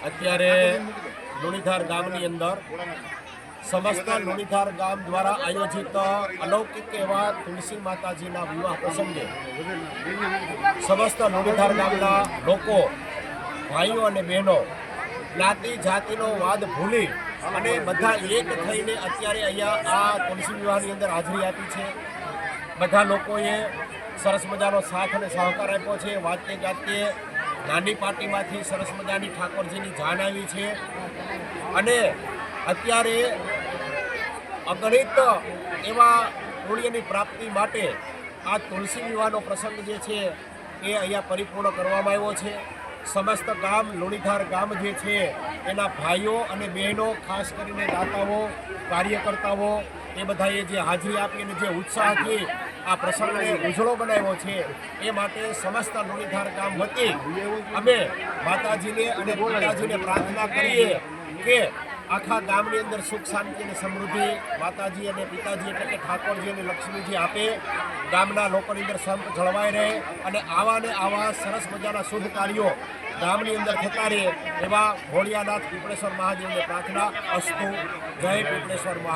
અત્યારે લુણીધાર ગામની અંદર સમસ્ત લુણીધાર ગામ દ્વારા આયોજિત અલૌકિક એવા તુલસી માતાજીના વિવાહ પ્રસંગે સમસ્ત લુણીધાર ગામના લોકો, ભાઈઓ અને બહેનો જ્ઞાતિ જાતિનો વાદ ભૂલી અને બધા એક થઈને અત્યારે અહીંયા આ તુલસી વિવાહની અંદર હાજરી આપી છે। બધા લોકોએ સરસ મજાનો સાથ અને સહકાર આપ્યો છે। વાતે ગાતે નાની પાર્ટીમાંથી સરસ મજાની ઠાકોરજીની જાન આવી છે અને અત્યારે અગણિત એવા પુણ્યની પ્રાપ્તિ માટે આ તુલસી વિવાહનો પ્રસંગ જે છે એ અહીંયા પરિપૂર્ણ કરવામાં આવ્યો છે। સમસ્ત ગામ લુણીધાર ગામ જે છે એના ભાઈઓ અને બહેનો, ખાસ કરીને દાતાઓ, કાર્યકર્તાઓ એ બધાએ જે હાજરી આપી અને જે ઉત્સાહથી આ પ્રસંગને ઉજળો બનાવ્યો છે એ માટે સમસ્ત લુણીધાર ગામ વતી અમે માતાજીને અને પિતાજીને પ્રાર્થના કરીએ કે આખા ગામની અંદર સુખ શાંતિ અને સમૃદ્ધિ માતાજી અને પિતાજી એટલે કે ઠાકોરજી અને લક્ષ્મીજી આપે, ગામના લોકોની અંદર સંપ જળવાઈ રહે અને આવા ને આવા સરસ મજાના શુભ કાર્યો ગામની અંદર થતા રહે એવા ભોળિયાનાથ પીપળેશ્વર મહાદેવને પ્રાર્થના અસ્તુ। જય પીપળેશ્વર મહાદેવ।